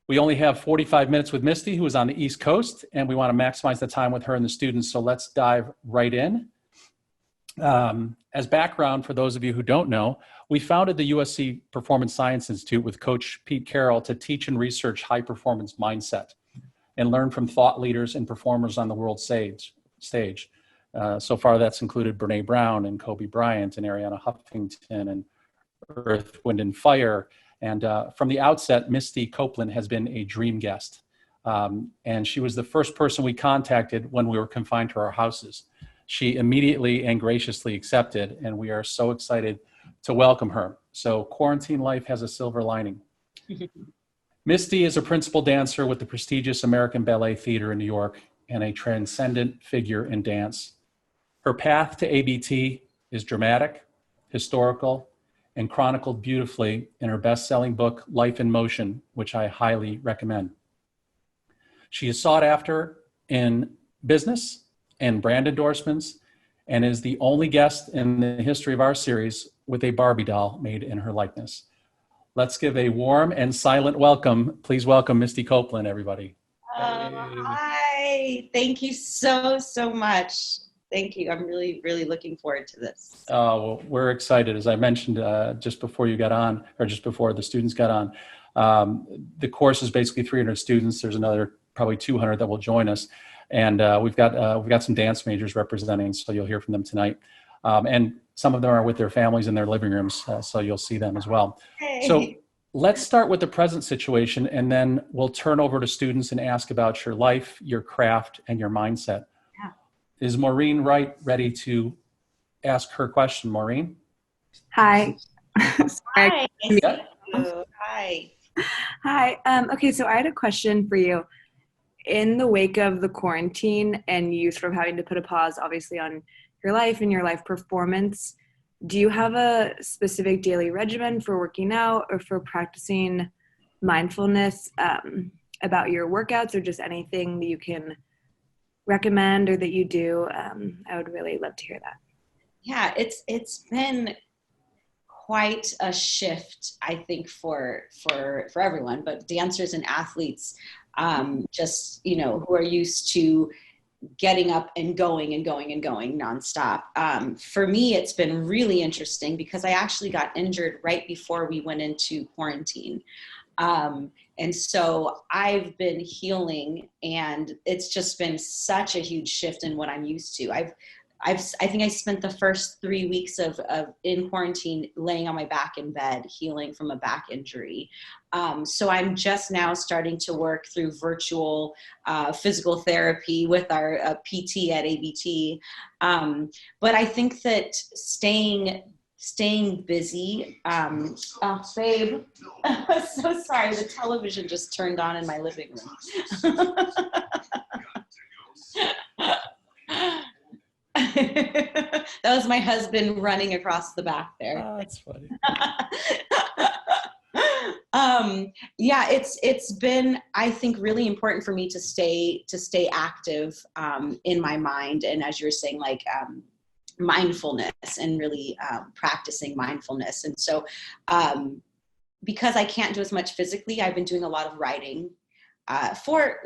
We only have 45 minutes with Misty, who is on the East Coast, and we want to maximize the time with her and the students. So let's dive right in. As background, for those of you who don't know, we founded the USC Performance Science Institute with Coach Pete Carroll to teach and research high-performance mindset and learn from thought leaders and performers on the world stage. So far, that's included Brene Brown and Kobe Bryant and Ariana Huffington and Earth, Wind, and Fire. And from the outset, Misty Copeland has been a dream guest. And she was the first person we contacted when we were confined to our houses. She immediately and graciously accepted, and we are so excited to welcome her. So quarantine life has a silver lining. Misty is a principal dancer with the prestigious American Ballet Theater in New York and a transcendent figure in dance. Her path to ABT is dramatic, historical, and chronicled beautifully in her best-selling book, Life in Motion, which I highly recommend. She is sought after in business and brand endorsements, and is the only guest in the history of our series with a Barbie doll made in her likeness. Let's give a warm and silent welcome. Please welcome Misty Copeland, everybody. Hi, thank you so much. Thank you. I'm really looking forward to this. Well, we're excited. As I mentioned just before you got on, or just before the students got on, the course is basically 300 students. There's another probably 200 that will join us. And we've got some dance majors representing, so you'll hear from them tonight. And some of them are with their families in their living rooms, so you'll see them as well. Hey. So let's start with the present situation, and then we'll turn over to students and ask about your life, your craft, and your mindset. Yeah. Is Maureen Wright ready to ask her question? Maureen? Hi. Hi. Yeah. Hi. Hi. Okay, so I had a question for you. In the wake of the quarantine and you sort of having to put a pause, obviously, on your life and your life performance, do you have a specific daily regimen for working out or for practicing mindfulness about your workouts, or just anything that you can recommend or that you do? I would really love to hear that. Yeah, it's been quite a shift, I think, for everyone, but dancers and athletes, just, who are used to getting up and going nonstop. For me, it's been really interesting because I actually got injured right before we went into quarantine. And so I've been healing, and it's just been such a huge shift in what I'm used to. I think I spent the first 3 weeks of in quarantine laying on my back in bed, healing from a back injury. So I'm just now starting to work through virtual physical therapy with our PT at ABT. But I think that staying busy. Oh, babe, I'm so sorry. The television just turned on in my living room. That was my husband running across the back there. Oh, that's funny. Yeah, it's been, I think, really important for me to stay active in my mind, and as you were saying, like mindfulness, and really practicing mindfulness. And so because I can't do as much physically, I've been doing a lot of writing. For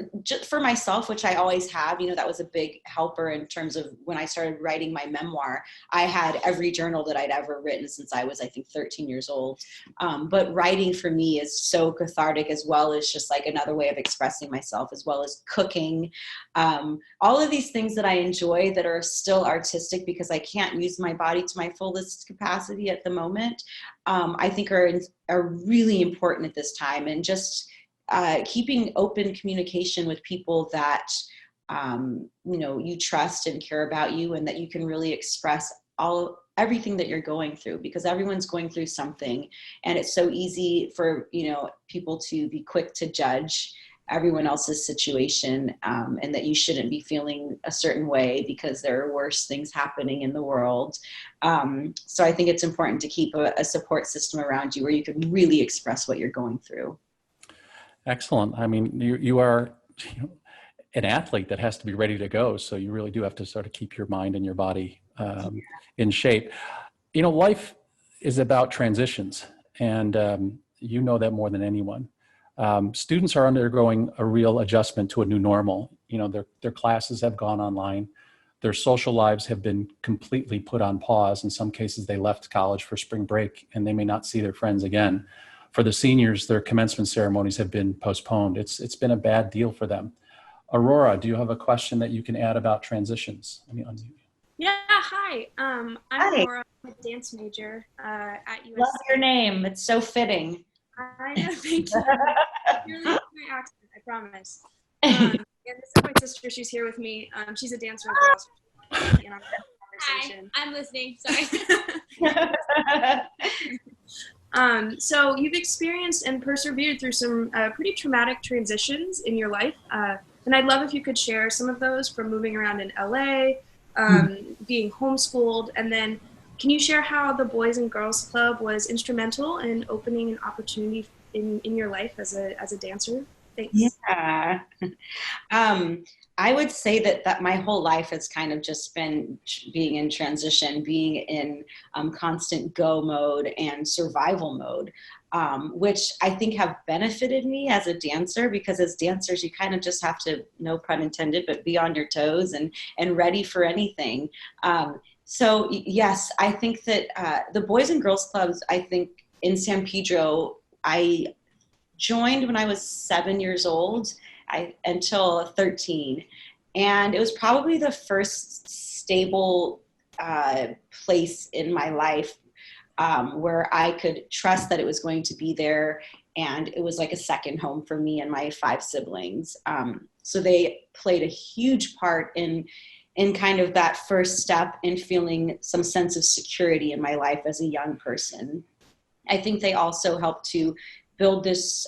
myself, which I always have, that was a big helper in terms of when I started writing my memoir. I had every journal that I'd ever written since I was, I think, 13 years old. But writing for me is so cathartic, as well as just like another way of expressing myself, as well as cooking. All of these things that I enjoy that are still artistic because I can't use my body to my fullest capacity at the moment, I think are really important at this time. And just keeping open communication with people that, you trust and care about you, and that you can really express everything that you're going through, because everyone's going through something, and it's so easy for, people to be quick to judge everyone else's situation, and that you shouldn't be feeling a certain way because there are worse things happening in the world. So I think it's important to keep a support system around you where you can really express what you're going through. Excellent. I mean, you are an athlete that has to be ready to go. So you really do have to sort of keep your mind and your body in shape. Life is about transitions, and you know that more than anyone. Students are undergoing a real adjustment to a new normal. You know, their classes have gone online. Their social lives have been completely put on pause. In some cases, they left college for spring break and they may not see their friends again. For the seniors, their commencement ceremonies have been postponed. It's been a bad deal for them. Aurora, do you have a question that you can add about transitions? Yeah, hi. I'm Hi. Aurora, I'm a dance major at USC. Love your name. It's so fitting. I know, thank you. You're really my accent, I promise. And this is my sister. She's here with me. She's a dancer as well. So and I'm conversation. Hi, I'm listening. Sorry. So you've experienced and persevered through some pretty traumatic transitions in your life. And I'd love if you could share some of those, from moving around in LA, being homeschooled, and then can you share how the Boys and Girls Club was instrumental in opening an opportunity in your life as a dancer? Thanks. Yeah. I would say that my whole life has kind of just been being in transition, being in constant go mode and survival mode, which I think have benefited me as a dancer, because as dancers, you kind of just have to, no pun intended, but be on your toes and ready for anything. So yes, I think that the Boys and Girls Clubs, I think in San Pedro, I joined when I was 7 years old until 13. And it was probably the first stable place in my life where I could trust that it was going to be there. And it was like a second home for me and my 5 siblings. So they played a huge part in kind of that first step in feeling some sense of security in my life as a young person. I think they also helped to build this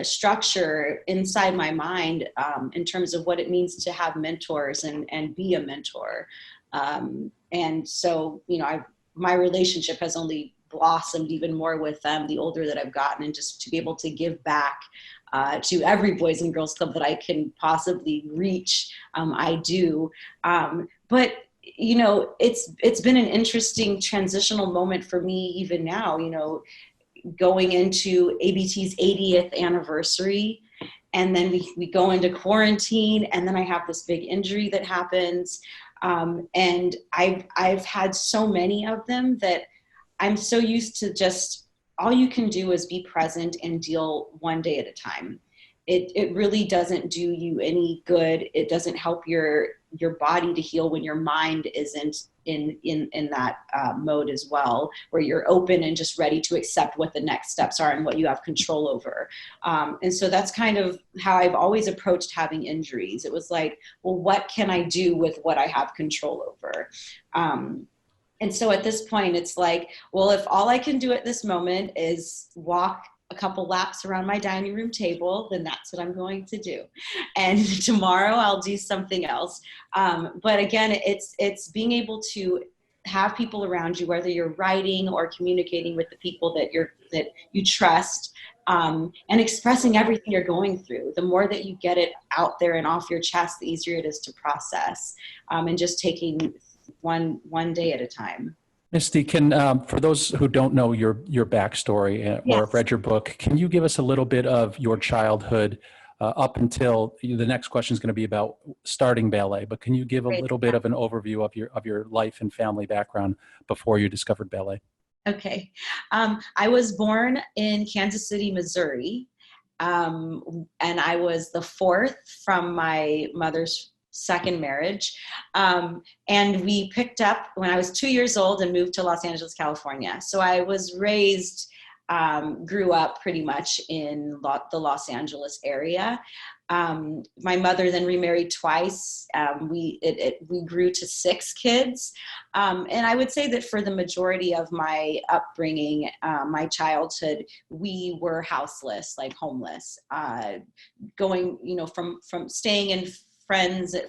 structure inside my mind in terms of what it means to have mentors and be a mentor. And so, you know, my relationship has only blossomed even more with them the older that I've gotten, and just to be able to give back to every Boys and Girls Club that I can possibly reach, I do. But you know, it's been an interesting transitional moment for me even now, you know, going into ABT's 80th anniversary, and then we go into quarantine, and then I have this big injury that happens. And I've had so many of them that I'm so used to just, all you can do is be present and deal one day at a time. It really doesn't do you any good. It doesn't help your body to heal when your mind isn't in that mode as well, where you're open and just ready to accept what the next steps are and what you have control over. And so that's kind of how I've always approached having injuries. It was like, well, what can I do with what I have control over? And so at this point, it's like, well, if all I can do at this moment is walk a couple laps around my dining room table, then that's what I'm going to do. And tomorrow I'll do something else. But again, it's being able to have people around you, whether you're writing or communicating with the people that you trust, and expressing everything you're going through. The more that you get it out there and off your chest, the easier it is to process, and just taking one day at a time. Misty, can for those who don't know your backstory or have read your book, can you give us a little bit of your childhood up until the next question is going to be about starting ballet? But can you give a little bit of an overview of your life and family background before you discovered ballet? Okay, I was born in Kansas City, Missouri, and I was the 4th from my mother's second marriage. And we picked up when I was 2 years old and moved to Los Angeles, California. So I was raised, grew up pretty much in the Los Angeles area. My mother then remarried twice. We grew to 6 kids. And I would say that for the majority of my upbringing, my childhood, we were houseless, like homeless, going, you know, from staying in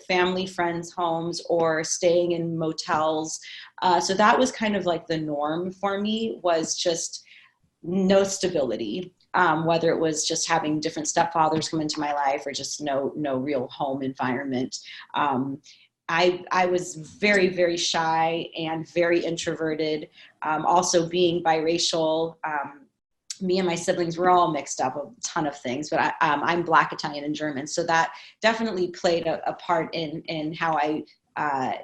family friends' homes or staying in motels. So that was kind of like the norm for me, was just no stability, whether it was just having different stepfathers come into my life or just no real home environment. I was very, very shy and very introverted. Also being biracial, me and my siblings were all mixed up a ton of things, but I'm Black, Italian, and German. So that definitely played a part in how I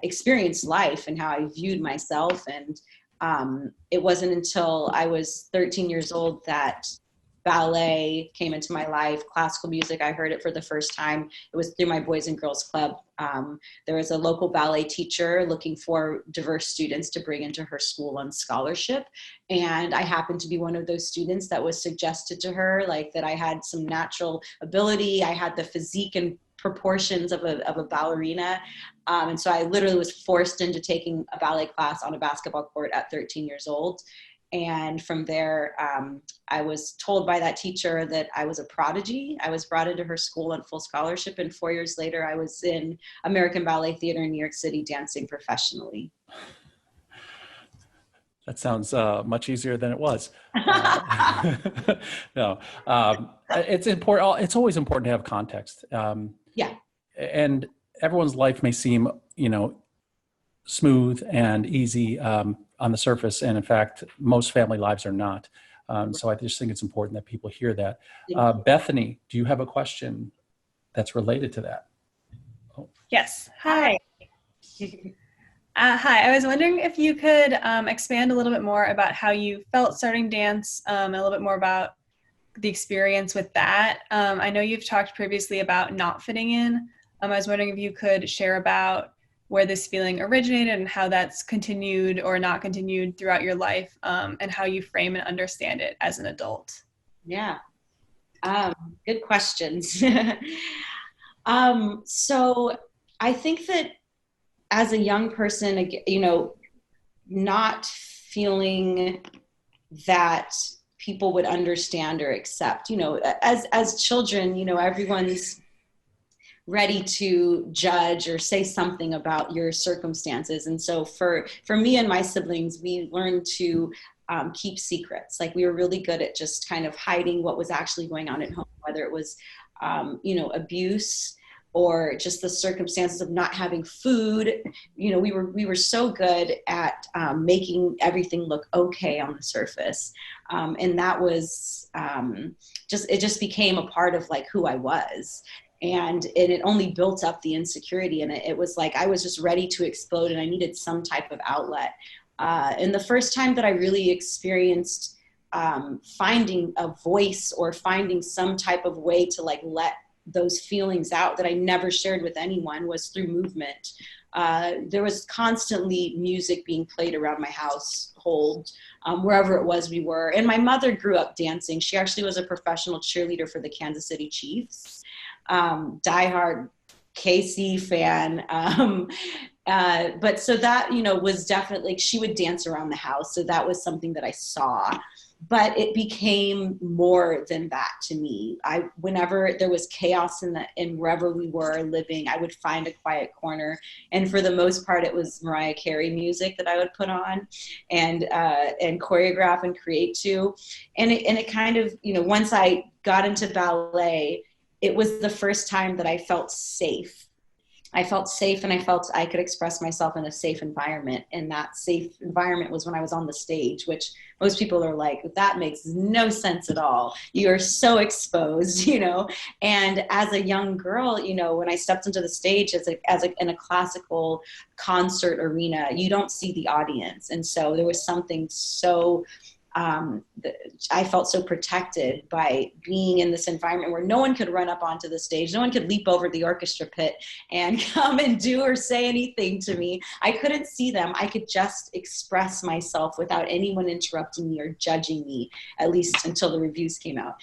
experienced life and how I viewed myself. And it wasn't until I was 13 years old that ballet came into my life, classical music. I heard it for the first time. It was through my Boys and Girls Club. There was a local ballet teacher looking for diverse students to bring into her school on scholarship. And I happened to be one of those students that was suggested to her, like that I had some natural ability. I had the physique and proportions of a ballerina. And so I literally was forced into taking a ballet class on a basketball court at 13 years old. And from there, I was told by that teacher that I was a prodigy. I was brought into her school on full scholarship. And 4 years later, I was in American Ballet Theater in New York City dancing professionally. That sounds much easier than it was. No, it's important. It's always important to have context. Yeah. And everyone's life may seem, smooth and easy on the surface. And in fact, most family lives are not. So I just think it's important that people hear that. Bethany, do you have a question that's related to that? Oh. Yes. Hi. Hi. I was wondering if you could expand a little bit more about how you felt starting dance, and a little bit more about the experience with that. I know you've talked previously about not fitting in. I was wondering if you could share about where this feeling originated and how that's continued or not continued throughout your life, and how you frame and understand it as an adult. Yeah. Good questions. So I think that as a young person, not feeling that people would understand or accept, as children, everyone's ready to judge or say something about your circumstances. And so for me and my siblings, we learned to keep secrets. Like we were really good at just kind of hiding what was actually going on at home, whether it was, abuse or just the circumstances of not having food. We were so good at making everything look okay on the surface. And that was it just became a part of like who I was. And it only built up the insecurity. And it was like, I was just ready to explode and I needed some type of outlet. And the first time that I really experienced finding a voice or finding some type of way to like let those feelings out that I never shared with anyone was through movement. There was constantly music being played around my household, wherever it was we were. And my mother grew up dancing. She actually was a professional cheerleader for the Kansas City Chiefs. Diehard KC fan. But so that, was definitely, she would dance around the house. So that was something that I saw, but it became more than that to me. Whenever there was chaos in wherever we were living, I would find a quiet corner. And for the most part, it was Mariah Carey music that I would put on and choreograph and create to. And it kind of, once I got into ballet, it was the first time that I felt safe. I felt safe and I felt I could express myself in a safe environment. And that safe environment was when I was on the stage, which most people are like, that makes no sense at all. You're so exposed, And as a young girl, when I stepped into the stage in a classical concert arena, you don't see the audience. And so there was something so I felt so protected by being in this environment where no one could run up onto the stage. No one could leap over the orchestra pit and come and do or say anything to me. I couldn't see them. I could just express myself without anyone interrupting me or judging me, at least until the reviews came out.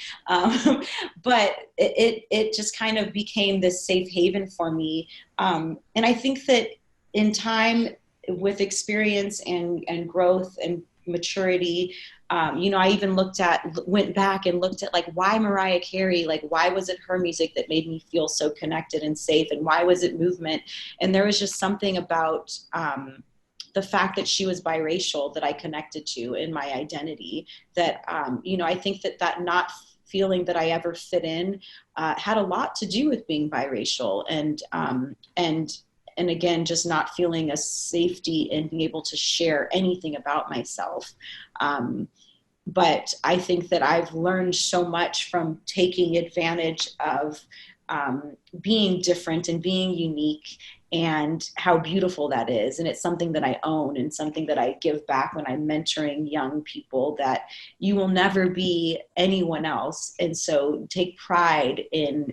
But it just kind of became this safe haven for me. And I think that in time, with experience and growth and maturity, I even went back and looked at like, why Mariah Carey? Like, why was it her music that made me feel so connected and safe? And why was it movement? And there was just something about the fact that she was biracial that I connected to in my identity that, I think that not feeling that I ever fit in had a lot to do with being biracial and again, just not feeling a safety in being able to share anything about myself. But I think that I've learned so much from taking advantage of being different and being unique, and how beautiful that is. And it's something that I own and something that I give back when I'm mentoring young people, that you will never be anyone else. And so take pride in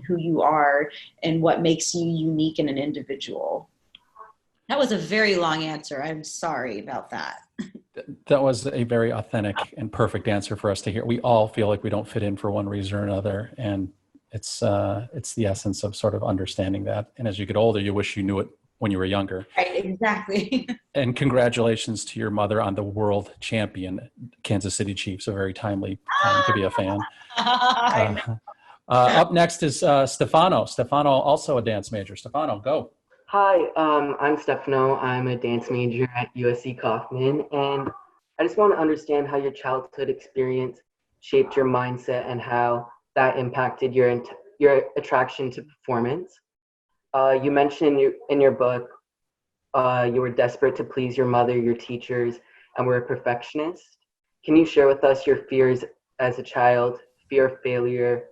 who you are and what makes you unique and an individual. That was a very long answer. I'm sorry about that. That was a very authentic and perfect answer for us to hear. We all feel like we don't fit in for one reason or another. And it's the essence of sort of understanding that. And as you get older, you wish you knew it when you were younger. Right, exactly. And congratulations to your mother on the world champion Kansas City Chiefs. A very timely time to be a fan. Up next is Stefano. Stefano, also a dance major. Stefano, go. Hi, I'm Stefano. I'm a dance major at USC Kaufman, and I just want to understand how your childhood experience shaped your mindset and how that impacted your attraction to performance. You mentioned in your book you were desperate to please your mother, your teachers, and were a perfectionist. Can you share with us your fears as a child, fear of failure,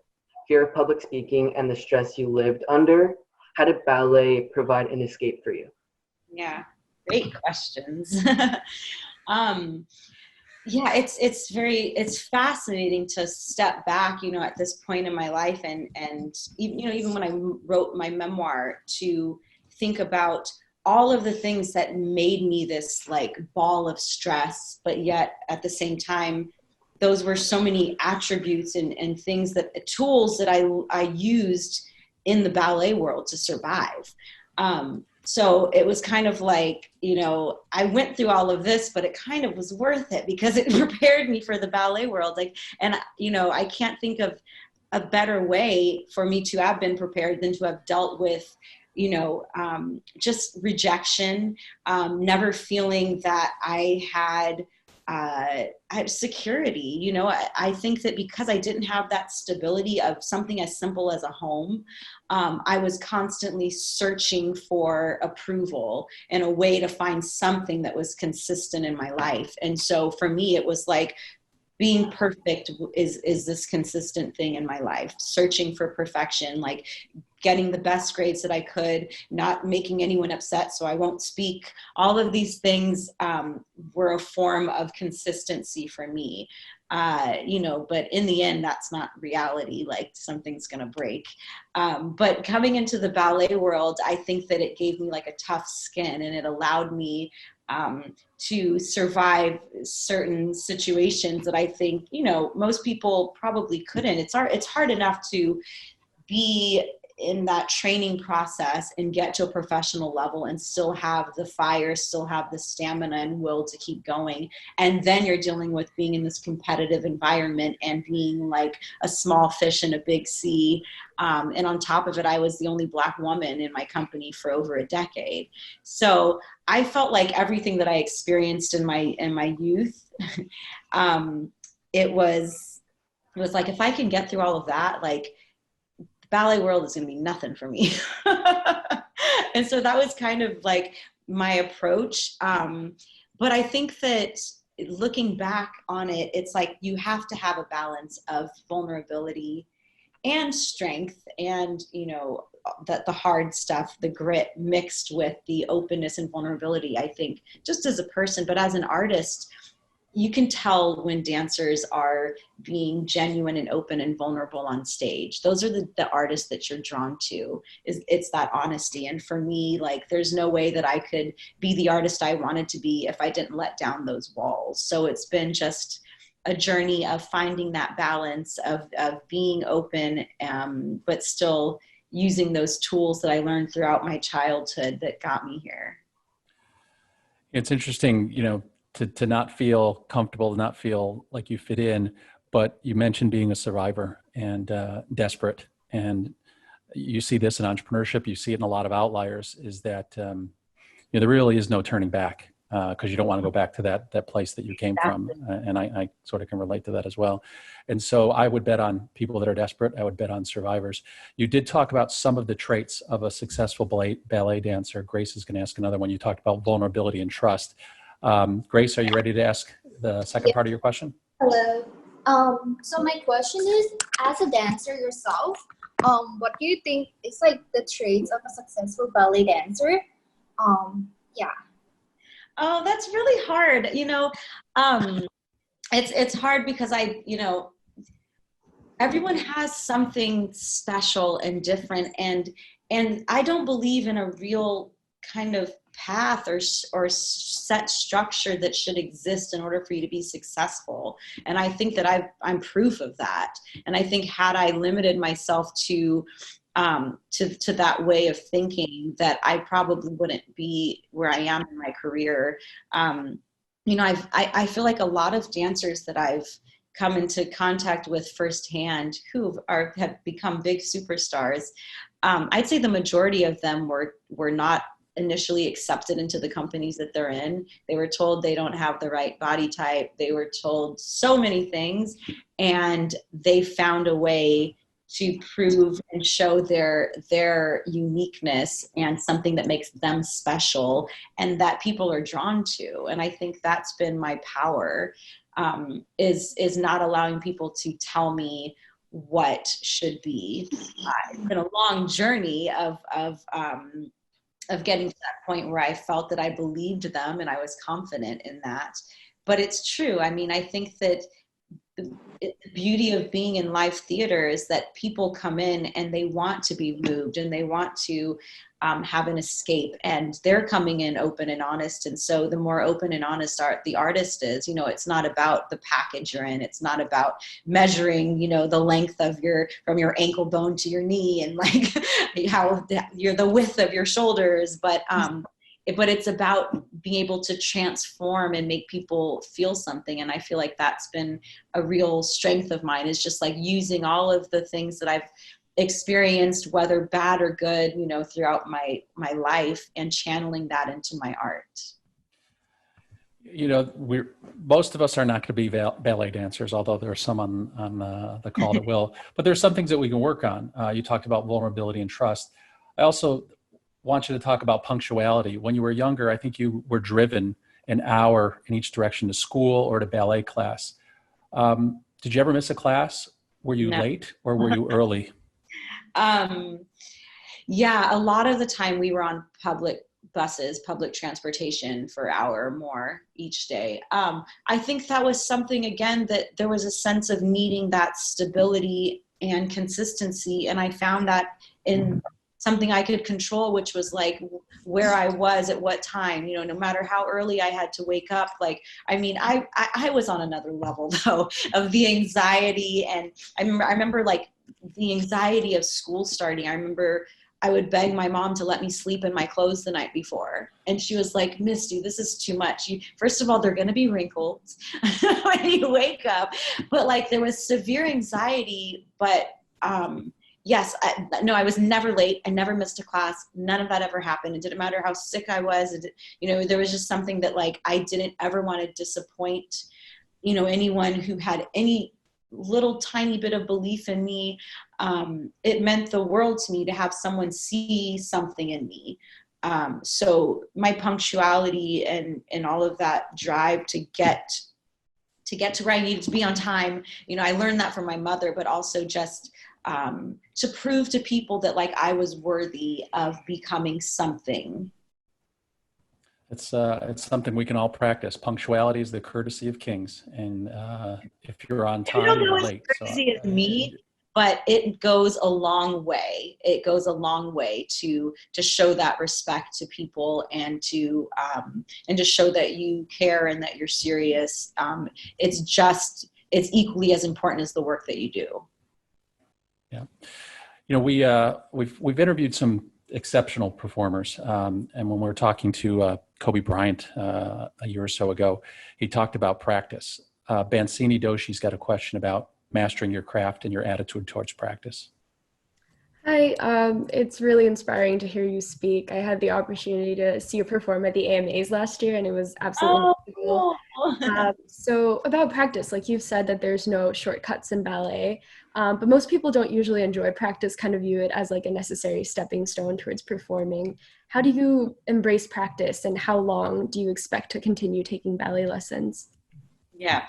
fear of public speaking, and the stress you lived under? How did ballet provide an escape for you? Yeah, great questions. Yeah, it's fascinating to step back, at this point in my life, and even when I wrote my memoir, to think about all of the things that made me this like ball of stress, but yet at the same time, those were so many attributes and things tools that I used in the ballet world to survive. So it was kind of like, I went through all of this, but it kind of was worth it because it prepared me for the ballet world. I can't think of a better way for me to have been prepared than to have dealt with, just rejection, never feeling that I had security. I think that because I didn't have that stability of something as simple as a home, I was constantly searching for approval and a way to find something that was consistent in my life. And so for me, it was like being perfect is this consistent thing in my life, searching for perfection, like getting the best grades that I could, not making anyone upset so I won't speak. All of these things were a form of consistency for me. But in the end, that's not reality. Like something's going to break. But coming into the ballet world, I think that it gave me like a tough skin, and it allowed me to survive certain situations that I think, most people probably couldn't. It's hard enough to be in that training process and get to a professional level and still have the fire, still have the stamina and will to keep going. And then you're dealing with being in this competitive environment and being like a small fish in a big sea. And on top of it, I was the only Black woman in my company for over a decade. So I felt like everything that I experienced in my youth, it was like, if I can get through all of that, like, ballet world is going to be nothing for me. And so that was kind of like my approach. But I think that looking back on it, it's like you have to have a balance of vulnerability and strength, and the hard stuff, the grit, mixed with the openness and vulnerability. I think just as a person, but as an artist, you can tell when dancers are being genuine and open and vulnerable on stage. Those are the artists that you're drawn to. It's that honesty. And for me, like, there's no way that I could be the artist I wanted to be if I didn't let down those walls. So it's been just a journey of finding that balance of being open, but still using those tools that I learned throughout my childhood that got me here. It's interesting, to not feel comfortable, to not feel like you fit in, but you mentioned being a survivor and desperate. And you see this in entrepreneurship, you see it in a lot of outliers, is that there really is no turning back, because you don't want to go back to that place that you came from. And I sort of can relate to that as well. And so I would bet on people that are desperate. I would bet on survivors. You did talk about some of the traits of a successful ballet dancer. Grace is going to ask another one. You talked about vulnerability and trust. Grace, are you ready to ask the second part of your question? Hello. So my question is, as a dancer yourself, what do you think is like the traits of a successful ballet dancer? Yeah. Oh, that's really hard. It's hard because everyone has something special and different, and I don't believe in a real kind of path or set structure that should exist in order for you to be successful. And I think that I'm proof of that. And I think had I limited myself to that way of thinking, that I probably wouldn't be where I am in my career. I feel like a lot of dancers that I've come into contact with firsthand who have become big superstars. I'd say the majority of them were not initially accepted into the companies that they're in. They were told they don't have the right body type. They were told so many things, and they found a way to prove and show their uniqueness and something that makes them special and that people are drawn to. And I think that's been my power, is not allowing people to tell me what should be. It's been a long journey of getting to that point where I felt that I believed them and I was confident in that. But it's true. I mean, I think that the beauty of being in live theater is that people come in and they want to be moved and they want to have an escape, and they're coming in open and honest. And so the more open and honest the artist is, it's not about the package you're in. It's not about measuring, the length of from your ankle bone to your knee and like how you're the width of your shoulders. But it's about being able to transform and make people feel something. And I feel like that's been a real strength of mine, is just like using all of the things that I've experienced, whether bad or good, throughout my life, and channeling that into my art. Most of us are not going to be ballet dancers, although there are some on the call that will. But there's some things that we can work on. You talked about vulnerability and trust. I also want you to talk about punctuality. When you were younger, I think you were driven an hour in each direction to school or to ballet class. Did you ever miss a class? Were you late or were you early? Yeah, a lot of the time we were on public buses, public transportation for an hour or more each day. I think that was something, again, that there was a sense of needing that stability and consistency. And I found that in something I could control, which was like where I was at what time, no matter how early I had to wake up. Like, I mean, I was on another level though of the anxiety. And I remember like the anxiety of school starting. I remember I would beg my mom to let me sleep in my clothes the night before. And she was like, Misty, this is too much. First of all, they're going to be wrinkles when you wake up. But like there was severe anxiety. But yes, I was never late. I never missed a class. None of that ever happened. It didn't matter how sick I was. There was just something that like I didn't ever want to disappoint, anyone who had any little tiny bit of belief in me. It meant the world to me to have someone see something in me. So my punctuality and all of that drive to get to where I needed to be on time, I learned that from my mother, but also just to prove to people that like I was worthy of becoming something. It's something we can all practice. Punctuality is the courtesy of kings, and if you're on time, you're late. Crazy as me, but it goes a long way. It goes a long way to show that respect to people and to show that you care and that you're serious. It's equally as important as the work that you do. Yeah, we've interviewed some exceptional performers, and when we were talking to Kobe Bryant a year or so ago, he talked about practice. Bansini Doshi's got a question about mastering your craft and your attitude towards practice. Hi, it's really inspiring to hear you speak. I had the opportunity to see you perform at the AMAs last year, and it was absolutely incredible. So about practice, like you've said that there's no shortcuts in ballet, but most people don't usually enjoy practice, kind of view it as like a necessary stepping stone towards performing. How do you embrace practice, and how long do you expect to continue taking ballet lessons? Yeah.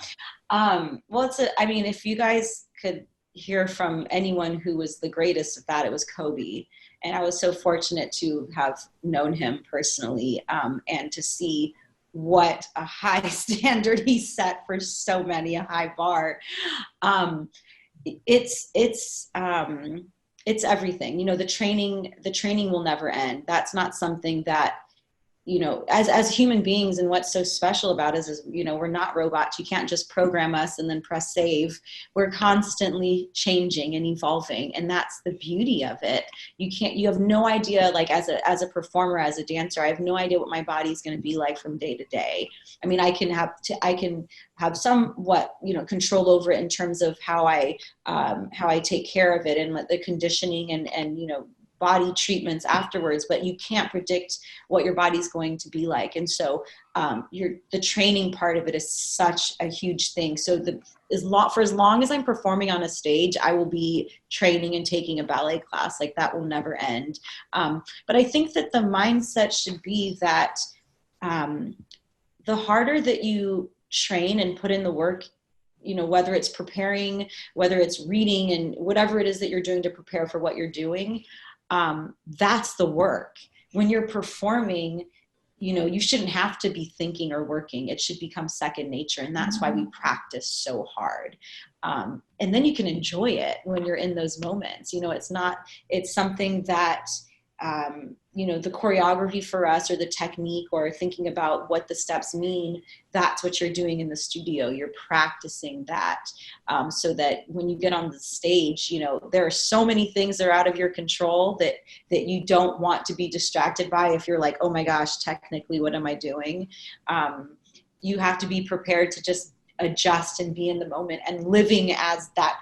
Well, I mean, if you guys could hear from anyone who was the greatest at that, it was Kobe. And I was so fortunate to have known him personally, and to see what a high standard he set for so many, a high bar. Um, it's everything. You know, the training will never end. That's not something that, you know, as human beings, and what's so special about us is, you know, we're not robots. You can't just program us and then press save. We're constantly changing and evolving, and that's the beauty of it. You have no idea, like as a performer, as a dancer, I have no idea what my body's going to be like from day to day. I mean, I can have somewhat, you know, control over it in terms of how I take care of it, and the conditioning and, you know, body treatments afterwards, but you can't predict what your body's going to be like. And so the training part of it is such a huge thing. So for as long as I'm performing on a stage, I will be training and taking a ballet class. Like, that will never end. But I think that the mindset should be that the harder that you train and put in the work, you know, whether it's preparing, whether it's reading, and whatever it is that you're doing to prepare for what you're doing, that's the work. When you're performing, you know, you shouldn't have to be thinking or working. It should become second nature. And that's why we practice so hard. And then you can enjoy it when you're in those moments. You know, it's something that, you know, the choreography for us, or the technique, or thinking about what the steps mean, that's what you're doing in the studio. You're practicing that, so that when you get on the stage, you know, there are so many things that are out of your control that you don't want to be distracted by. If you're like, oh my gosh, technically, what am I doing? You have to be prepared to just adjust and be in the moment and living as that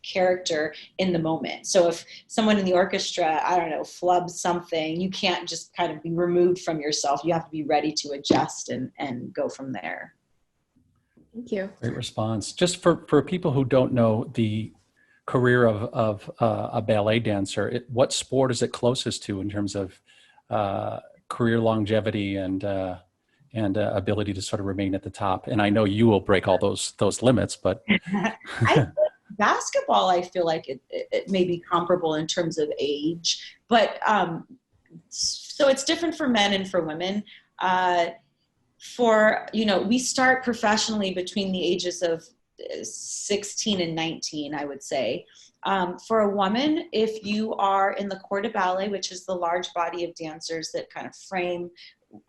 character in the moment. So if someone in the orchestra, I don't know, flubs something, you can't just kind of be removed from yourself. You have to be ready to adjust and go from there. Thank you. Great response. Just for people who don't know the career of a ballet dancer, what sport is it closest to in terms of career longevity and ability to sort of remain at the top? And I know you will break all those limits, but basketball, I feel like it may be comparable in terms of age, but so it's different for men and for women. You know, we start professionally between the ages of 16 and 19, I would say. For a woman, if you are in the corps de ballet, which is the large body of dancers that kind of frame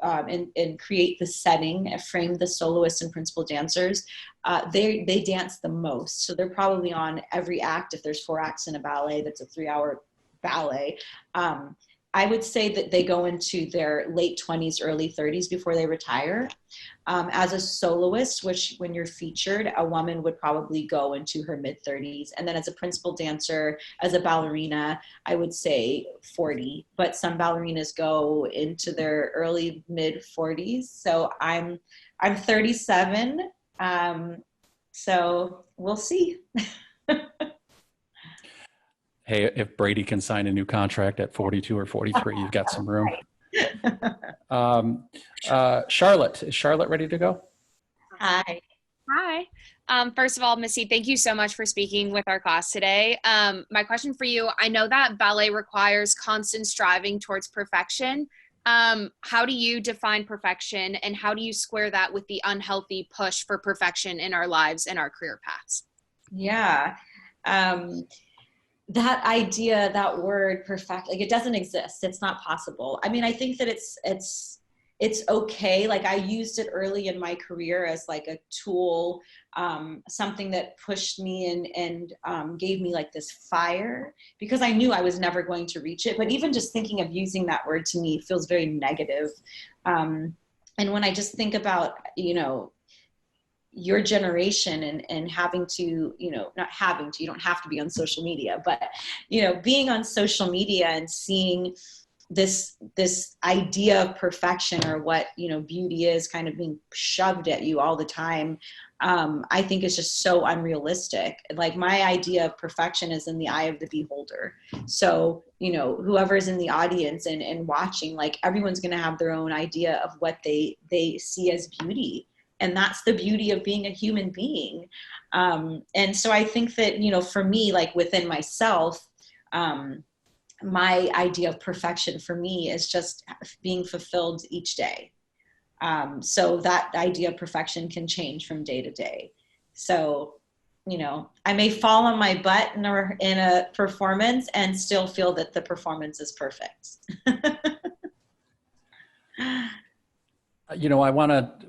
and create the setting, frame the soloists and principal dancers, they dance the most. So they're probably on every act. If there's 4 acts in a ballet, that's a 3-hour ballet. I would say that they go into their late 20s, early 30s before they retire. As a soloist, which when you're featured, a woman would probably go into her mid 30s. And then as a principal dancer, as a ballerina, I would say 40, but some ballerinas go into their early mid 40s. So I'm 37. So we'll see. hey, if Brady can sign a new contract at 42 or 43, you've got some room. Charlotte, is Charlotte ready to go? Hi. Hi. First of all, Missy, thank you so much for speaking with our class today. My question for you, I know that ballet requires constant striving towards perfection. How do you define perfection, and how do you square that with the unhealthy push for perfection in our lives and our career paths? Yeah. That idea, that word perfect, like, it doesn't exist. It's not possible. I mean, I think that it's okay. Like, I used it early in my career as like a tool, something that pushed me and gave me like this fire, because I knew I was never going to reach it. But even just thinking of using that word to me feels very negative. And when I just think about, you know, your generation and having to, you know, not having to, you don't have to be on social media, but, you know, being on social media and seeing this idea of perfection, or what, you know, beauty is, kind of being shoved at you all the time, I think it's just so unrealistic. Like, my idea of perfection is in the eye of the beholder. So, you know, whoever's in the audience and watching, like, everyone's going to have their own idea of what they see as beauty. And that's the beauty of being a human being. And so I think that, you know, for me, like within myself, my idea of perfection for me is just being fulfilled each day. So that idea of perfection can change from day to day. So, you know, I may fall on my butt in a performance and still feel that the performance is perfect. You know,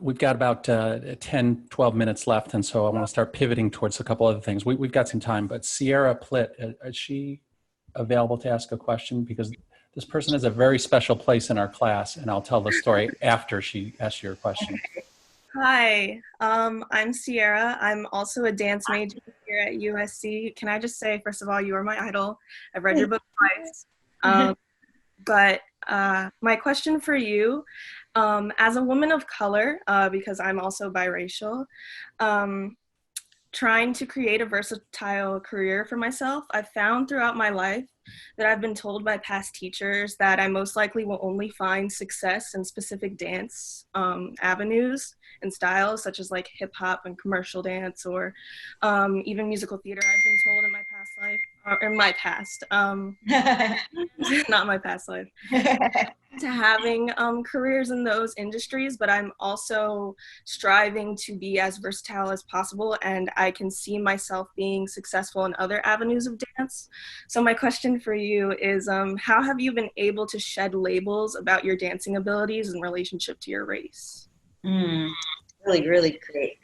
we've got about 10, 12 minutes left. And so I want to start pivoting towards a couple other things. We've got some time, but Sierra Plitt, is she available to ask a question? Because this person has a very special place in our class, and I'll tell the story after she asks your question. Hi, I'm Sierra. I'm also a dance major here at USC. Can I just say, first of all, you are my idol. I've read your book twice. But my question for you, as a woman of color, because I'm also biracial, trying to create a versatile career for myself, I've found throughout my life that I've been told by past teachers that I most likely will only find success in specific dance avenues and styles, such as like hip hop and commercial dance, or even musical theater. I've been told in my past life, or in my past, not my past life, to having careers in those industries, but I'm also striving to be as versatile as possible, and I can see myself being successful in other avenues of dance. So my question for you is, how have you been able to shed labels about your dancing abilities in relationship to your race? Really, really great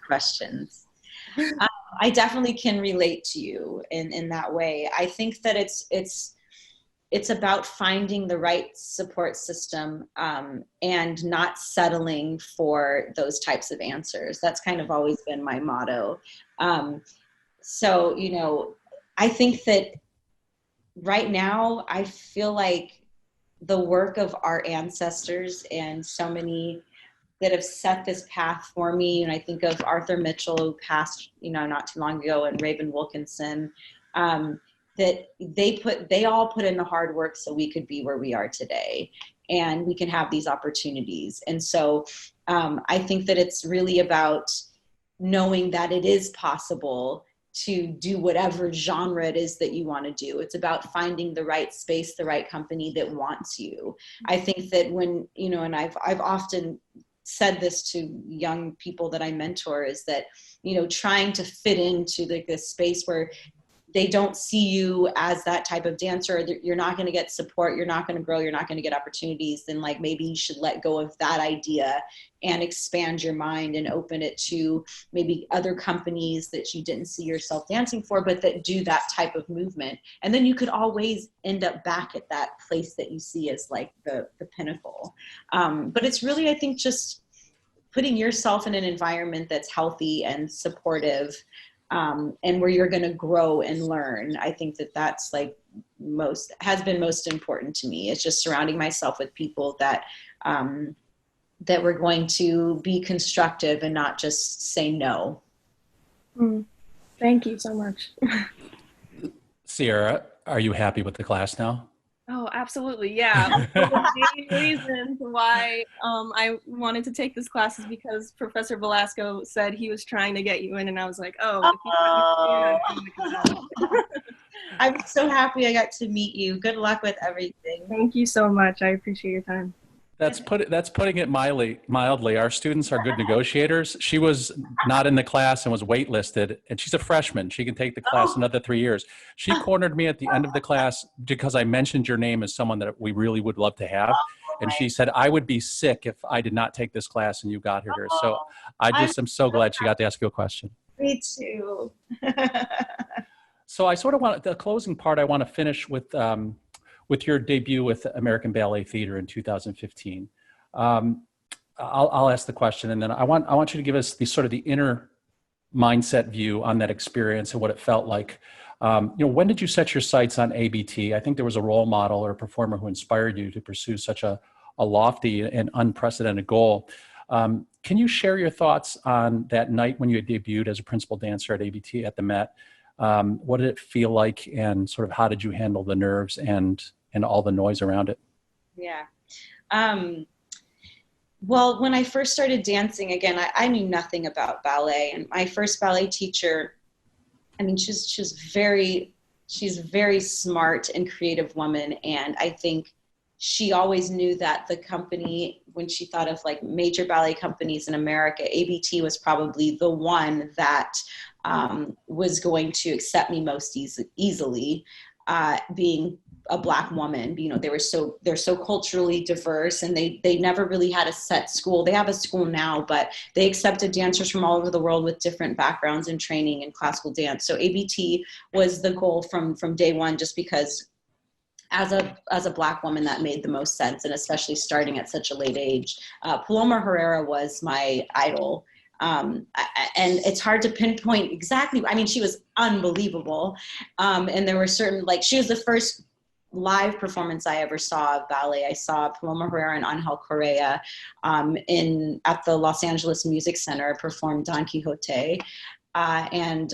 questions. I definitely can relate to you in that way. I think that it's about finding the right support system and not settling for those types of answers. That's kind of always been my motto. So, you know, I think that right now I feel like the work of our ancestors and so many that have set this path for me, and I think of Arthur Mitchell, who passed, you know, not too long ago, and Raven Wilkinson, that they all put in the hard work so we could be where we are today, and we can have these opportunities. And so I think that it's really about knowing that it is possible to do whatever genre it is that you want to do. It's about finding the right space, the right company that wants you. I think that when, you know, and I've often said this to young people that I mentor, is that, you know, trying to fit into this space where they don't see you as that type of dancer, you're not going to get support, you're not going to grow, you're not going to get opportunities, then like maybe you should let go of that idea and expand your mind and open it to maybe other companies that you didn't see yourself dancing for, but that do that type of movement. And then you could always end up back at that place that you see as like the pinnacle. But it's really, I think, just putting yourself in an environment that's healthy and supportive, and where you're going to grow and learn. I think that that's like has been most important to me. It's just surrounding myself with people that that we're going to be constructive and not just say no. Thank you so much. Sierra, are you happy with the class now? Oh, absolutely. Yeah. The main reason why I wanted to take this class is because Professor Belasco said he was trying to get you in, and I was like, oh. I'm so happy I got to meet you. Good luck with everything. Thank you so much. I appreciate your time. That's putting it mildly. Our students are good negotiators. She was not in the class and was waitlisted, and she's a freshman. She can take the class another 3 years. She cornered me at the end of the class because I mentioned your name as someone that we really would love to have. And she said, I would be sick if I did not take this class and you got her here. So I'm so glad she got to ask you a question. Me too. So I sort of want the closing part. I want to finish with your debut with American Ballet Theater in 2015. I'll ask the question, and then I want you to give us the inner mindset view on that experience and what it felt like. When did you set your sights on ABT? I think there was a role model or a performer who inspired you to pursue such a lofty and unprecedented goal. Can you share your thoughts on that night when you had debuted as a principal dancer at ABT at the Met? What did it feel like, and sort of how did you handle the nerves and all the noise around it? Yeah. Well, when I first started dancing, again, I knew nothing about ballet, and my first ballet teacher, I mean, she's a very smart and creative woman. And I think she always knew that the company, when she thought of like major ballet companies in America, ABT was probably the one that was going to accept me most easily, being a Black woman. You know, they're so culturally diverse, and they never really had a set school. They have a school now, but they accepted dancers from all over the world with different backgrounds and training in classical dance. So ABT was the goal from day one, just because as a Black woman, that made the most sense, and especially starting at such a late age. Paloma Herrera was my idol. And it's hard to pinpoint exactly. I mean, she was unbelievable. And there were certain, like, she was the first live performance I ever saw of ballet. I saw Paloma Herrera and Angel Correa at the Los Angeles Music Center perform Don Quixote. And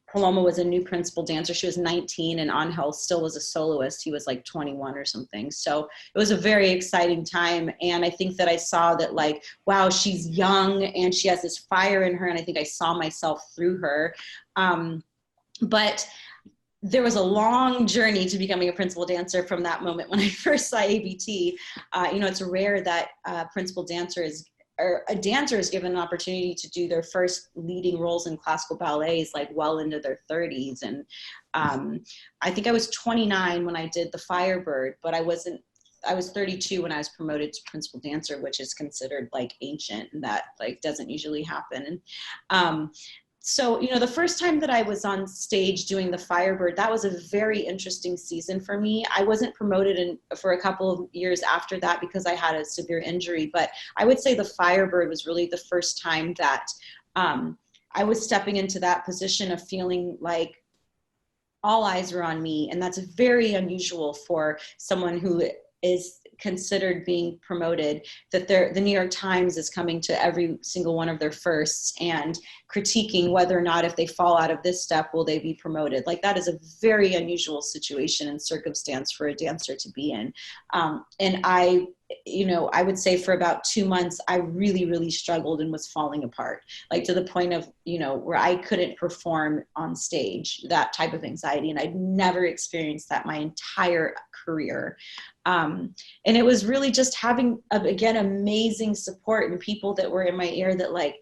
Paloma was a new principal dancer. She was 19, and Angel still was a soloist. He was like 21 or something. So it was a very exciting time. And I think that I saw that, like, wow, she's young and she has this fire in her. And I think I saw myself through her. But there was a long journey to becoming a principal dancer from that moment when I first saw ABT. It's rare that a dancer is given an opportunity to do their first leading roles in classical ballets like well into their 30s. And I think I was 29 when I did The Firebird, but I was 32 when I was promoted to principal dancer, which is considered like ancient, and that like doesn't usually happen. And so, the first time that I was on stage doing The Firebird, that was a very interesting season for me. I wasn't promoted for a couple of years after that because I had a severe injury, but I would say The Firebird was really the first time that I was stepping into that position of feeling like all eyes were on me. And that's very unusual for someone who is considered being promoted, that the New York Times is coming to every single one of their firsts and critiquing whether or not, if they fall out of this step, will they be promoted. Like, that is a very unusual situation and circumstance for a dancer to be in. And I would say for about 2 months, I really, really struggled and was falling apart, like to the point of, where I couldn't perform on stage, that type of anxiety. And I'd never experienced that my entire career. And it was really just having, again, amazing support and people that were in my ear that, like,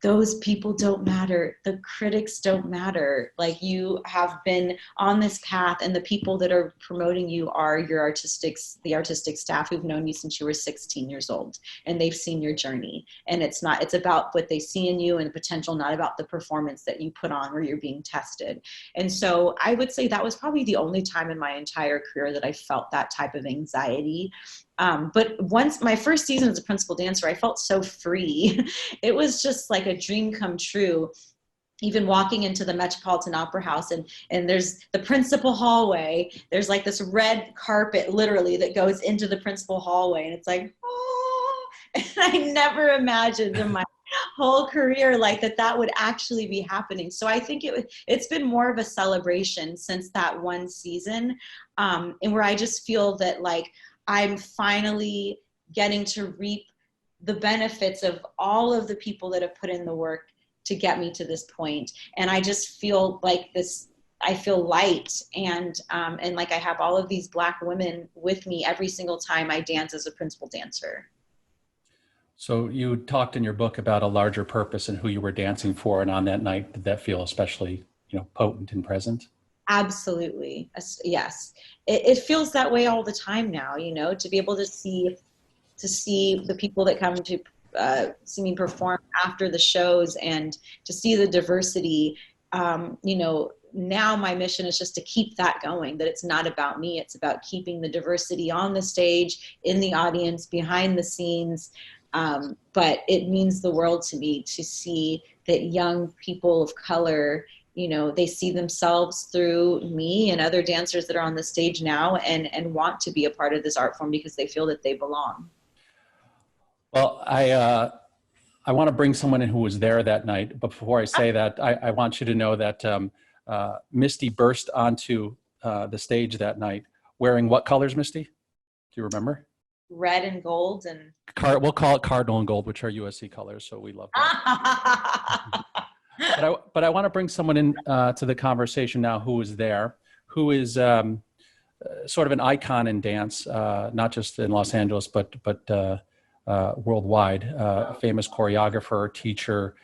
those people don't matter. The critics don't matter. Like, you have been on this path, and the people that are promoting you are the artistic staff who've known you since you were 16 years old, and they've seen your journey. And it's about what they see in you and the potential, not about the performance that you put on where you're being tested. And so I would say that was probably the only time in my entire career that I felt that type of anxiety. But once my first season as a principal dancer, I felt so free. It was just like a dream come true. Even walking into the Metropolitan Opera House, and there's the principal hallway. There's like this red carpet literally that goes into the principal hallway. And it's like, oh, and I never imagined in my whole career like that would actually be happening. So I think it's been more of a celebration since that one season, and where I just feel that, like, I'm finally getting to reap the benefits of all of the people that have put in the work to get me to this point. And I just feel like I feel light, and like I have all of these Black women with me every single time I dance as a principal dancer. So you talked in your book about a larger purpose and who you were dancing for. And on that night, did that feel especially, potent and present? Absolutely. Yes. It feels that way all the time now, to be able to see the people that come to see me perform after the shows, and to see the diversity. Now my mission is just to keep that going, that it's not about me. It's about keeping the diversity on the stage, in the audience, behind the scenes. But it means the world to me to see that young people of color, they see themselves through me and other dancers that are on the stage now, and want to be a part of this art form because they feel that they belong. Well, I want to bring someone in who was there that night. But before I say that, I want you to know that Misty burst onto the stage that night wearing what colors, Misty? Do you remember? red and gold and. We'll call it cardinal and gold, which are USC colors. So we love that. But I want to bring someone in to the conversation now who is there, who is sort of an icon in dance, not just in Los Angeles, but worldwide. A famous choreographer, teacher.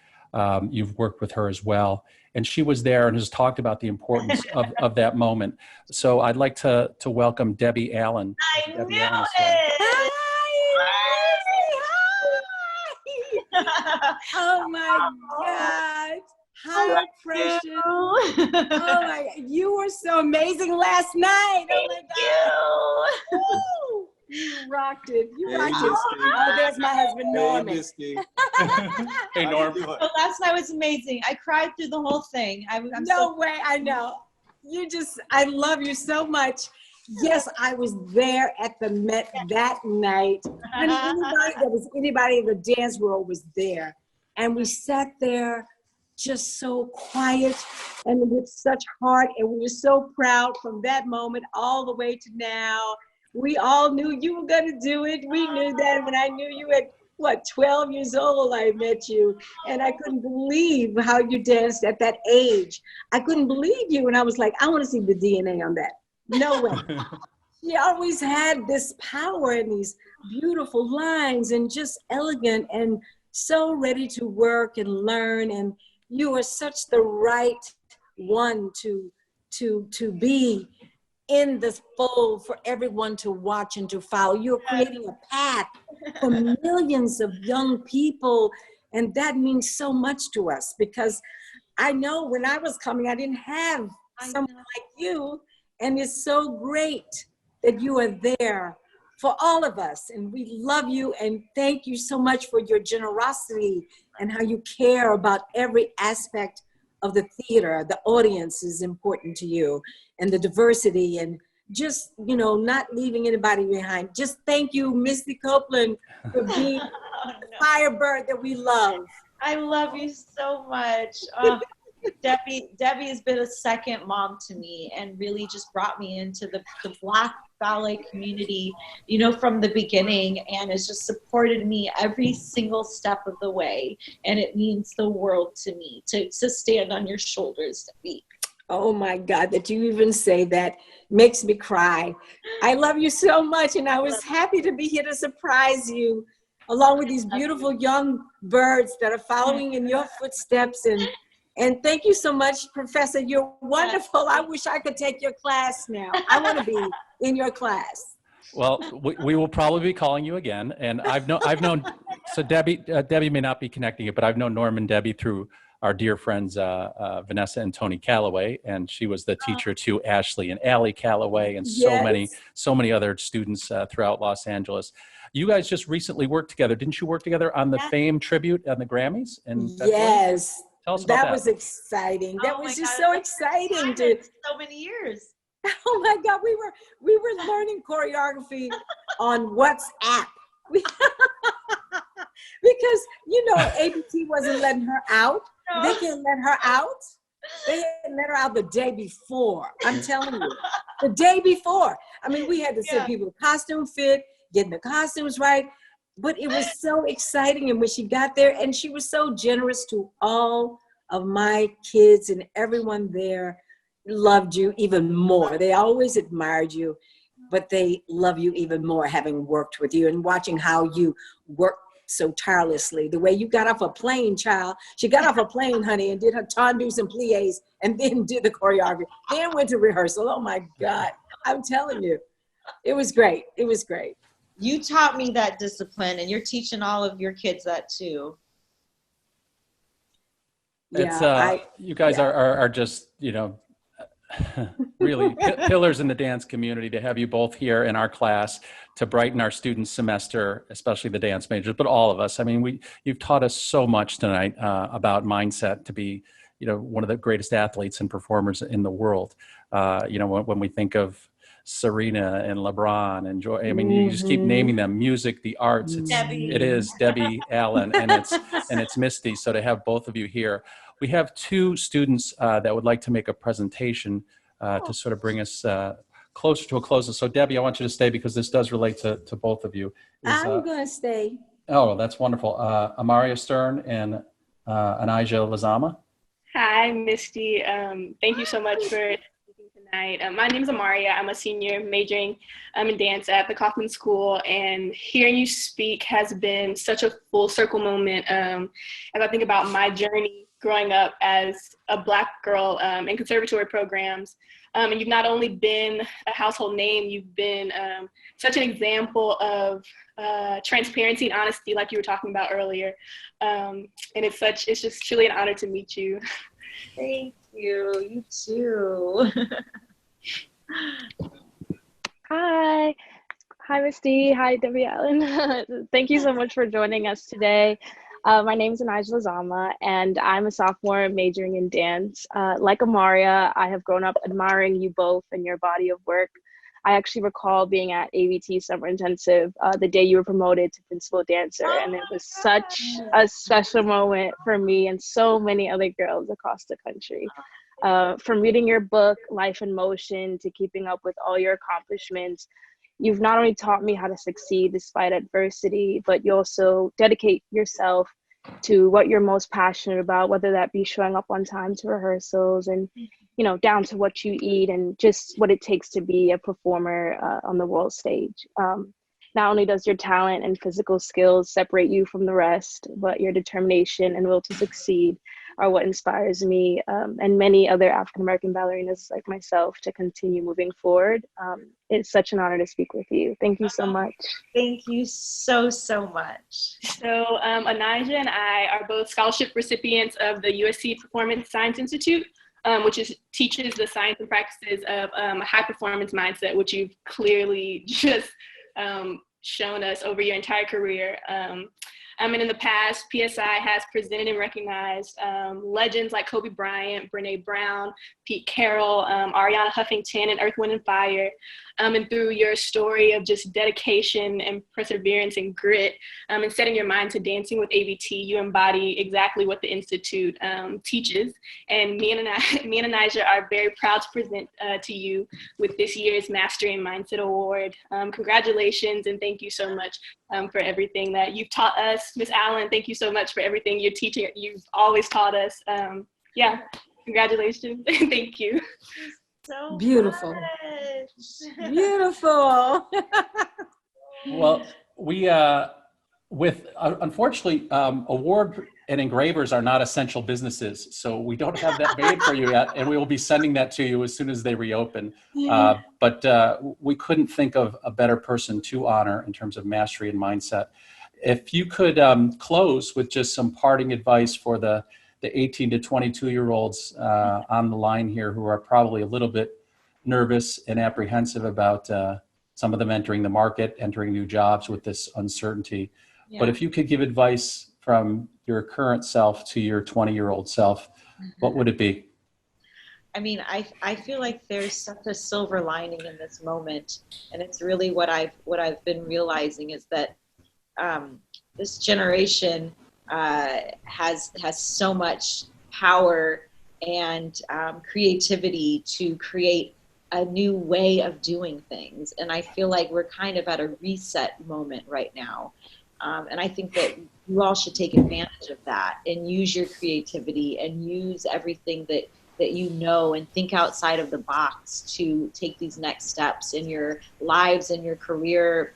You've worked with her as well, and she was there and has talked about the importance of that moment. So I'd like to welcome Debbie Allen. I Debbie knew Allen is it. here. Oh my God. Hi, precious. Oh my God. You were so amazing last night. Oh my God. Woo. You rocked it. You rocked it. Oh, there's my husband, Norman. Hey, Norm. Well, last night was amazing. I cried through the whole thing. I'm No way. I know. I love you so much. Yes, I was there at the Met that night. And anybody in the dance world was there. And we sat there just so quiet and with such heart. And we were so proud from that moment all the way to now. We all knew you were going to do it. We knew that when I knew you at 12 years old, I met you. And I couldn't believe how you danced at that age. I couldn't believe you. And I was like, I want to see the DNA on that. No way. She always had this power and these beautiful lines and just elegant and so ready to work and learn. And you are such the right one to be in this fold for everyone to watch and to follow. You're creating a path for millions of young people. And that means so much to us because I know when I was coming, I didn't have someone like you. And it's so great that you are there for all of us. And we love you and thank you so much for your generosity and how you care about every aspect of the theater. The audience is important to you and the diversity and just, not leaving anybody behind. Just thank you, Misty Copeland, for being the firebird that we love. I love you so much. Oh, Debbie has been a second mom to me and really just brought me into the Black ballet community, from the beginning, and has just supported me every single step of the way. And it means the world to me to stand on your shoulders, Debbie. Oh my God, that you even say that makes me cry. I love you so much, and I was happy to be here to surprise you, along with these beautiful young birds that are following in your footsteps. And thank you so much, Professor. You're wonderful. I wish I could take your class now. I want to be in your class. Well, we will probably be calling you again. And I've known, so Debbie may not be connecting it, but I've known Norm and Debbie through our dear friends, Vanessa and Tony Calloway. And she was the teacher to Ashley and Allie Calloway and so many other students throughout Los Angeles. You guys just recently worked together. Didn't you work together on the Fame tribute on the Grammys? Yes. Tell us about that. That was exciting. That was just so exciting. So many years. Oh my God, we were learning choreography on WhatsApp. Because ABT wasn't letting her out. No. They didn't let her out. They didn't let her out the day before. I'm telling you. The day before. I mean, we had to send people costume fit, getting the costumes right. But it was so exciting. And when she got there, and she was so generous to all of my kids, and everyone there loved you even more. They always admired you, but they love you even more having worked with you and watching how you work so tirelessly. The way you got off a plane, child. She got off a plane, honey, and did her tendus and plies and then did the choreography. Then went to rehearsal. Oh my God. I'm telling you, it was great. It was great. You taught me that discipline, and you're teaching all of your kids that too. You guys are just, really pillars in the dance community to have you both here in our class to brighten our students' semester, especially the dance majors, but all of us. I mean, you've taught us so much tonight about mindset to be, one of the greatest athletes and performers in the world. When we think of Serena and LeBron and Joy. I mean, you just keep naming them. Music, the arts. It is Debbie Allen, and it's Misty. So to have both of you here, we have two students that would like to make a presentation to sort of bring us closer to a close. So Debbie, I want you to stay because this does relate to both of you. I'm going to stay. Oh, that's wonderful. Amaria Stern and Anijah Lazama. Hi, Misty. Thank you so much for speaking tonight. My name is Amaria. I'm a senior majoring in dance at the Kaufman School, and hearing you speak has been such a full circle moment as I think about my journey growing up as a Black girl in conservatory programs. And you've not only been a household name, you've been such an example of transparency and honesty, like you were talking about earlier. And it's just truly an honor to meet you. Thank you. You too. Hi, Misty. Hi, Debbie Allen. Thank you so much for joining us today. My name is Anijah Lazama, and I'm a sophomore majoring in dance. Like Amaria, I have grown up admiring you both and your body of work. I actually recall being at AVT Summer Intensive the day you were promoted to principal dancer, and it was such a special moment for me and so many other girls across the country. From reading your book, Life in Motion, to keeping up with all your accomplishments, you've not only taught me how to succeed despite adversity, but you also dedicate yourself to what you're most passionate about, whether that be showing up on time to rehearsals and, you know, down to what you eat and just what it takes to be a performer on the world stage. Not only does your talent and physical skills separate you from the rest, but your determination and will to succeed are what inspires me and many other African-American ballerinas like myself to continue moving forward. It's such an honor to speak with you. Thank you so much. Thank you so, so much. So Anijah and I are both scholarship recipients of the USC Performance Science Institute, which teaches the science and practices of a high performance mindset, which you've clearly just shown us over your entire career. And in the past, PSI has presented and recognized legends like Kobe Bryant, Brene Brown, Pete Carroll, Ariana Huffington, and Earth, Wind, and Fire. And through your story of just dedication and perseverance and grit and setting your mind to dancing with AVT, you embody exactly what the Institute teaches. And me and Anijah are very proud to present to you with this year's Mastery and Mindset Award. Congratulations, and thank you so much for everything that you've taught us. Ms. Allen, thank you so much for everything you're teaching. You've always taught us. Yeah, congratulations. Thank you. So beautiful. Much. Beautiful. Well, we, unfortunately, award and engravers are not essential businesses, so we don't have that made for you yet, and we will be sending that to you as soon as they reopen. But we couldn't think of a better person to honor in terms of mastery and mindset. If you could close with just some parting advice for the 18 to 22-year-olds on the line here who are probably a little bit nervous and apprehensive about some of them entering the market, entering new jobs with this uncertainty. Yeah. But if you could give advice from your current self to your 20-year-old self, what would it be? I mean, I feel like there's such a silver lining in this moment, and it's really what I've been realizing is that this generation has so much power and creativity to create a new way of doing things. And I feel like we're kind of at a reset moment right now. And I think that you all should take advantage of that and use your creativity and use everything that you know and think outside of the box to take these next steps in your lives and your career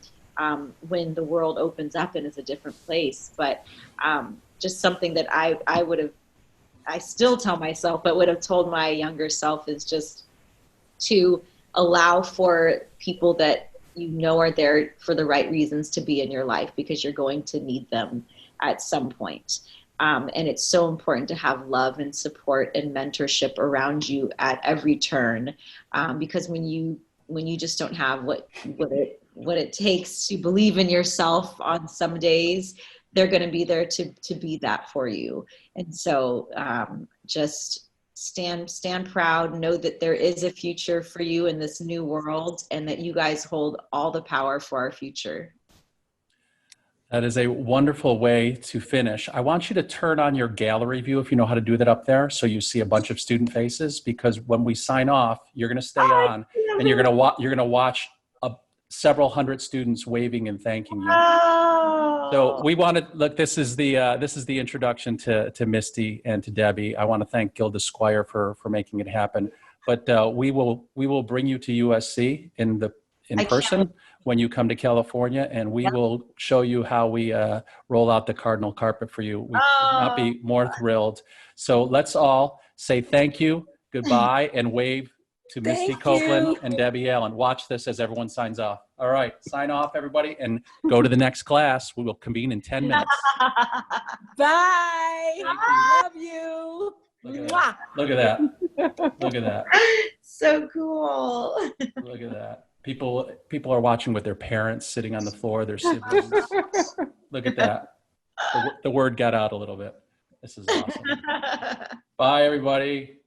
when the world opens up and is a different place. But just something that I still tell myself, but would have told my younger self is just to allow for people that you know are there for the right reasons to be in your life, because you're going to need them at some point. And it's so important to have love and support and mentorship around you at every turn, because when you just don't have what it takes to believe in yourself on some days, they're going to be there to be that for you. And so just stand proud, know that there is a future for you in this new world, and that you guys hold all the power for our future. That is a wonderful way to finish. I want you to turn on your gallery view, if you know how to do that up there, so you see a bunch of student faces, because when we sign off, you're going to stay on. and you're gonna watch several hundred students waving and thanking you. Oh. So we wanted, look, this is the introduction to Misty and to Debbie. I want to thank Gilda Squire for making it happen. But we will bring you to USC in person when you come to California, and we will show you how we roll out the cardinal carpet for you. We could not be more thrilled. So let's all say thank you, goodbye, and wave to Misty Copeland and Debbie Allen. Watch this as everyone signs off. All right, sign off, everybody, and go to the next class. We will convene in 10 minutes. Bye. Love you. Look at that. Look at that. So cool. Look at that. People are watching with their parents sitting on the floor, their siblings. Look at that. The word got out a little bit. This is awesome. Bye, everybody.